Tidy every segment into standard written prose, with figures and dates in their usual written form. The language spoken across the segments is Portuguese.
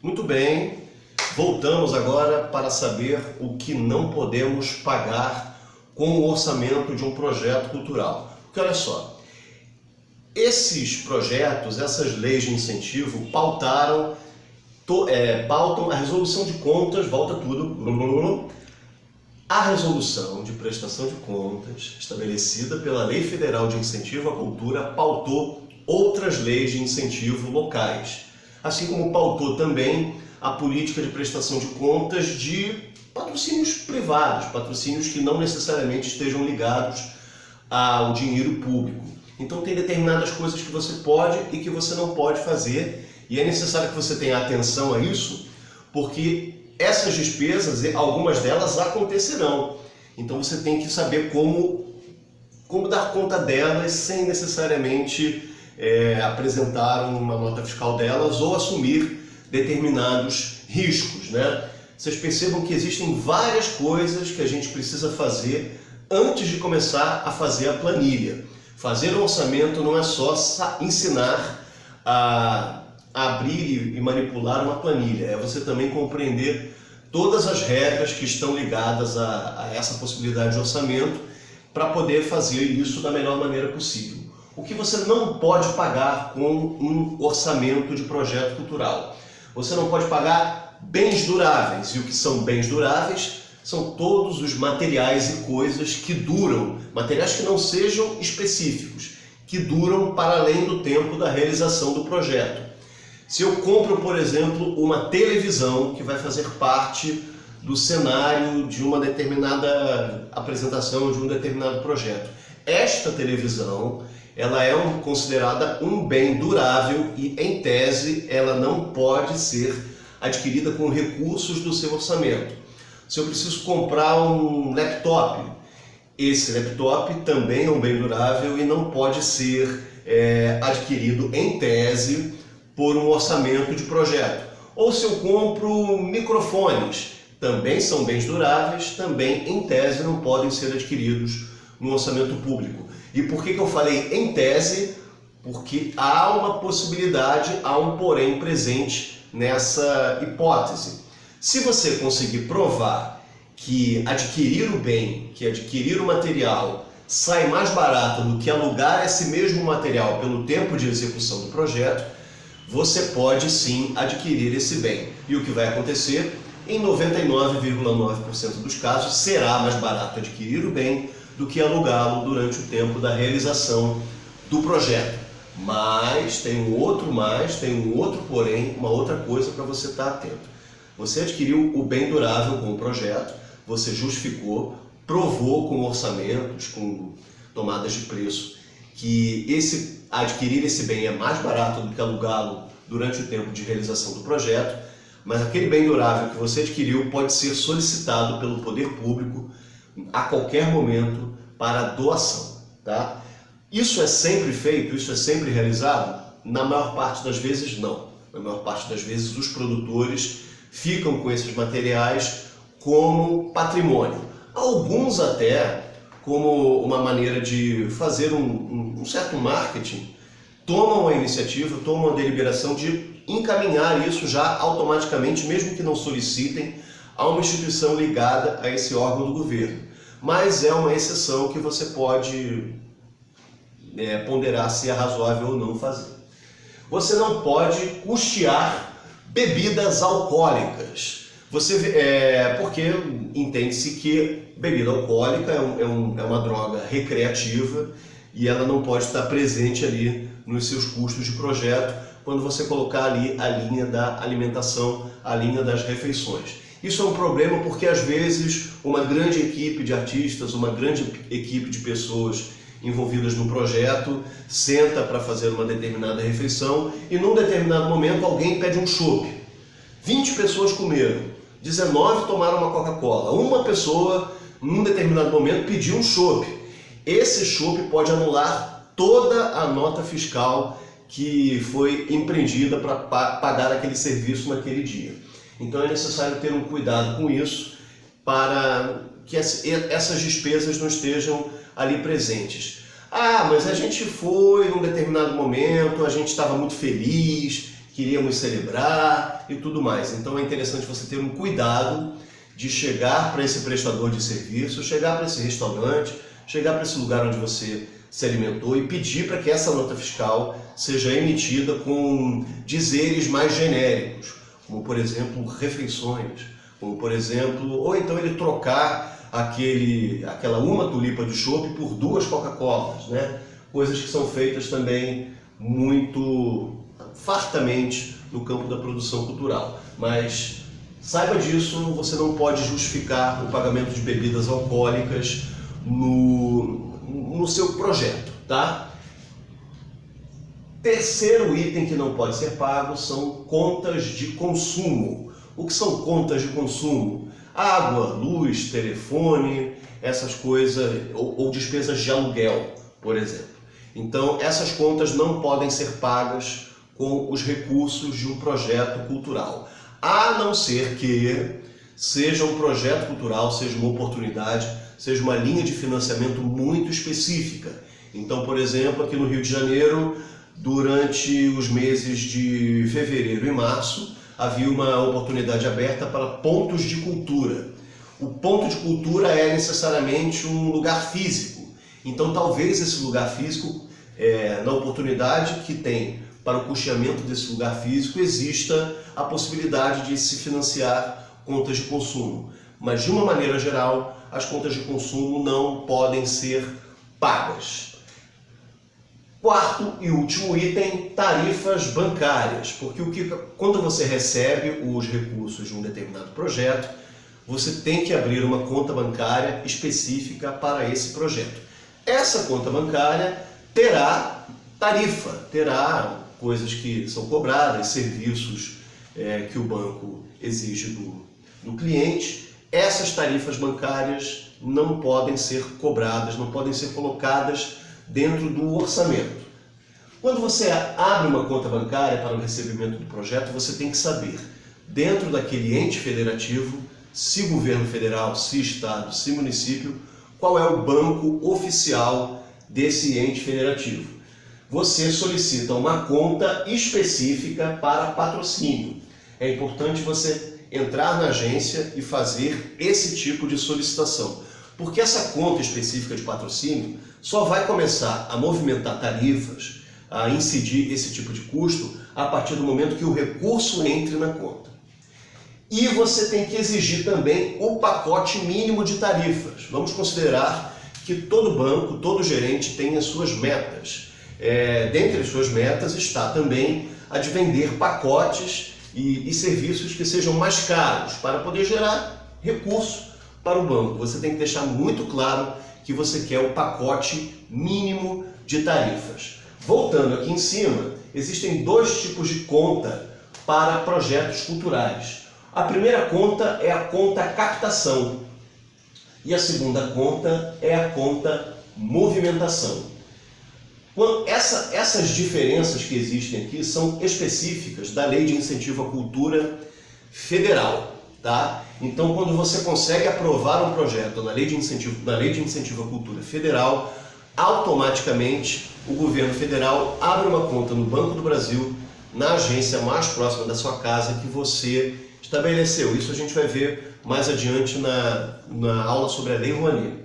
Muito bem, voltamos agora para saber o que não podemos pagar com o orçamento de um projeto cultural. Porque olha só, esses projetos, essas leis de incentivo pautam a resolução de contas, volta tudo, a resolução de prestação de contas estabelecida pela Lei Federal de Incentivo à Cultura pautou outras leis de incentivo locais, assim como pautou também a política de prestação de contas de patrocínios privados, patrocínios que não necessariamente estejam ligados ao dinheiro público. Então tem determinadas coisas que você pode e que você não pode fazer, e é necessário que você tenha atenção a isso, porque essas despesas, algumas delas acontecerão. Então você tem que saber como dar conta delas sem necessariamente apresentar uma nota fiscal delas ou assumir determinados riscos, né? Vocês percebam que existem várias coisas que a gente precisa fazer antes de começar a fazer a planilha. Fazer um orçamento não é só ensinar a abrir e manipular uma planilha, é você também compreender todas as regras que estão ligadas a essa possibilidade de orçamento para poder fazer isso da melhor maneira possível. O que você não pode pagar com um orçamento de projeto cultural? Você não pode pagar bens duráveis, e o que são bens duráveis são todos os materiais e coisas que duram, materiais que não sejam específicos, que duram para além do tempo da realização do projeto. Se eu compro, por exemplo, uma televisão que vai fazer parte do cenário de uma determinada apresentação, de um determinado projeto, esta televisão ela é considerada um bem durável e, em tese, ela não pode ser adquirida com recursos do seu orçamento. Se eu preciso comprar um laptop, esse laptop também é um bem durável e não pode ser adquirido, em tese, por um orçamento de projeto. Ou se eu compro microfones, também são bens duráveis, também em tese não podem ser adquiridos no orçamento público. E por que eu falei em tese? Porque há uma possibilidade, há um porém presente nessa hipótese. Se você conseguir provar que adquirir o bem, que adquirir o material sai mais barato do que alugar esse mesmo material pelo tempo de execução do projeto, você pode sim adquirir esse bem. E o que vai acontecer? Em 99,9% dos casos, será mais barato adquirir o bem do que alugá-lo durante o tempo da realização do projeto. Mas tem um outro porém, uma outra coisa para você estar atento. Você adquiriu o bem durável com o projeto, você justificou, provou com orçamentos, com tomadas de preço, que adquirir esse bem é mais barato do que alugá-lo durante o tempo de realização do projeto, mas aquele bem durável que você adquiriu pode ser solicitado pelo poder público a qualquer momento para doação, tá? Isso é sempre feito? Isso é sempre realizado? Na maior parte das vezes, não. Na maior parte das vezes, os produtores ficam com esses materiais como patrimônio. Alguns até, como uma maneira de fazer um certo marketing, tomam a iniciativa, tomam a deliberação de encaminhar isso já automaticamente, mesmo que não solicitem, a uma instituição ligada a esse órgão do governo. Mas é uma exceção que você pode ponderar se é razoável ou não fazer. Você não pode custear bebidas alcoólicas. Porque entende-se que bebida alcoólica é uma droga recreativa e ela não pode estar presente ali nos seus custos de projeto quando você colocar ali a linha da alimentação, a linha das refeições. Isso é um problema porque às vezes uma grande equipe de artistas, uma grande equipe de pessoas envolvidas no projeto senta para fazer uma determinada refeição e num determinado momento alguém pede um chopp. 20 pessoas comeram, 19 tomaram uma Coca-Cola, uma pessoa num determinado momento pediu um chopp. Esse chopp pode anular toda a nota fiscal que foi empreendida para pagar aquele serviço naquele dia. Então é necessário ter um cuidado com isso para que essas despesas não estejam ali presentes. Ah, mas a gente foi num determinado momento, a gente estava muito feliz, queríamos celebrar e tudo mais. Então é interessante você ter um cuidado de chegar para esse prestador de serviço, chegar para esse restaurante, chegar para esse lugar onde você se alimentou e pedir para que essa nota fiscal seja emitida com dizeres mais genéricos, como por exemplo refeições, como por exemplo, ou então ele trocar aquela uma tulipa de chopp por 2 Coca-Colas, né? Coisas que são feitas também muito fartamente no campo da produção cultural. Mas saiba disso, você não pode justificar o pagamento de bebidas alcoólicas no seu projeto, tá? Terceiro item que não pode ser pago são contas de consumo. O que são contas de consumo? Água, luz, telefone, essas coisas, ou despesas de aluguel, por exemplo. Então, essas contas não podem ser pagas com os recursos de um projeto cultural, a não ser que seja um projeto cultural, seja uma oportunidade, seja uma linha de financiamento muito específica. Então, por exemplo, aqui no Rio de Janeiro, durante os meses de fevereiro e março, havia uma oportunidade aberta para pontos de cultura. O ponto de cultura é necessariamente um lugar físico. Então, talvez esse lugar físico, na oportunidade que tem para o custeamento desse lugar físico, exista a possibilidade de se financiar contas de consumo. Mas, de uma maneira geral, as contas de consumo não podem ser pagas. Quarto e último item, tarifas bancárias. Porque quando você recebe os recursos de um determinado projeto, você tem que abrir uma conta bancária específica para esse projeto. Essa conta bancária terá tarifa, terá coisas que são cobradas, serviços que o banco exige do cliente. Essas tarifas bancárias não podem ser cobradas, não podem ser colocadas dentro do orçamento. Quando você abre uma conta bancária para o recebimento do projeto, você tem que saber, dentro daquele ente federativo, se governo federal, se estado, se município, qual é o banco oficial desse ente federativo. Você solicita uma conta específica para patrocínio. É importante você entrar na agência e fazer esse tipo de solicitação, porque essa conta específica de patrocínio só vai começar a movimentar tarifas, a incidir esse tipo de custo, a partir do momento que o recurso entre na conta. E você tem que exigir também o pacote mínimo de tarifas. Vamos considerar que todo banco, todo gerente tem as suas metas. Dentre as suas metas está também a de vender pacotes e serviços que sejam mais caros para poder gerar recurso para o banco. Você tem que deixar muito claro que você quer o pacote mínimo de tarifas. Voltando aqui em cima, existem 2 tipos de conta para projetos culturais. A primeira conta é a conta captação e a segunda conta é a conta movimentação. Essas diferenças que existem aqui são específicas da Lei de Incentivo à Cultura Federal, tá? Então, quando você consegue aprovar um projeto na Lei de Incentivo à Cultura Federal, automaticamente o governo federal abre uma conta no Banco do Brasil, na agência mais próxima da sua casa que você estabeleceu. Isso a gente vai ver mais adiante na aula sobre a Lei Rouanet.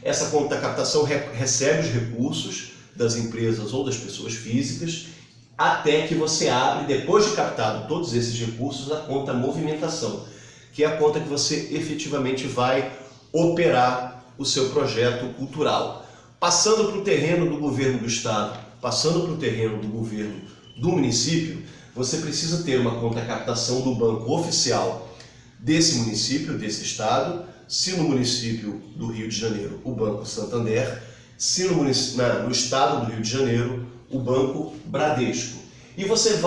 Essa conta da captação recebe os recursos das empresas ou das pessoas físicas, até que você abre, depois de captado todos esses recursos, a conta movimentação, que é a conta que você efetivamente vai operar o seu projeto cultural. Passando para o terreno do governo do estado, passando para o terreno do governo do município, você precisa ter uma conta captação do banco oficial desse município, desse estado, se no município do Rio de Janeiro, o Banco Santander, se no estado do Rio de Janeiro, o Banco Bradesco. E você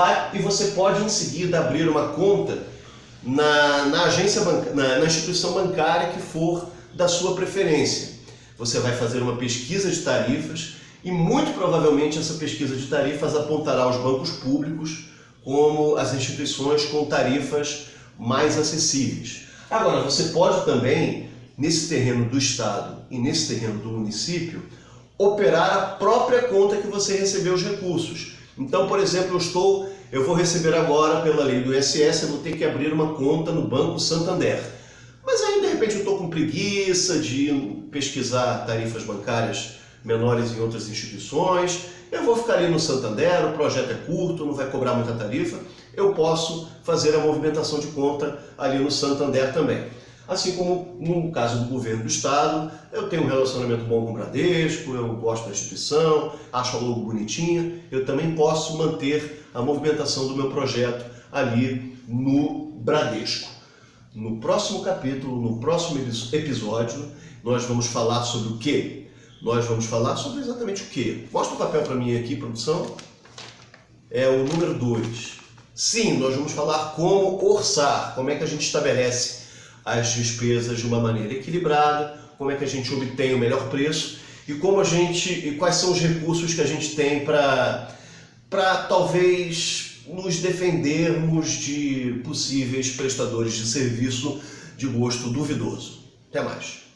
pode em seguida abrir uma conta na instituição bancária que for da sua preferência. Você vai fazer uma pesquisa de tarifas e muito provavelmente essa pesquisa de tarifas apontará os bancos públicos como as instituições com tarifas mais acessíveis. Agora, você pode também, nesse terreno do estado e nesse terreno do município, operar a própria conta que você recebeu os recursos. Então, por exemplo, eu estou eu vou receber agora, pela lei do INSS, eu vou ter que abrir uma conta no Banco Santander. Mas aí, de repente, eu estou com preguiça de pesquisar tarifas bancárias menores em outras instituições. Eu vou ficar ali no Santander, o projeto é curto, não vai cobrar muita tarifa. Eu posso fazer a movimentação de conta ali no Santander também. Assim como no caso do governo do estado, eu tenho um relacionamento bom com o Bradesco, eu gosto da instituição, acho a logo bonitinha, eu também posso manter a movimentação do meu projeto ali no Bradesco. No próximo capítulo, no próximo episódio, nós vamos falar sobre o quê? Nós vamos falar sobre exatamente o quê? Mostra o papel para mim aqui, produção. É o número 2. Sim, nós vamos falar como orçar, como é que a gente estabelece as despesas de uma maneira equilibrada, como é que a gente obtém o melhor preço e quais são os recursos que a gente tem para talvez nos defendermos de possíveis prestadores de serviço de gosto duvidoso. Até mais.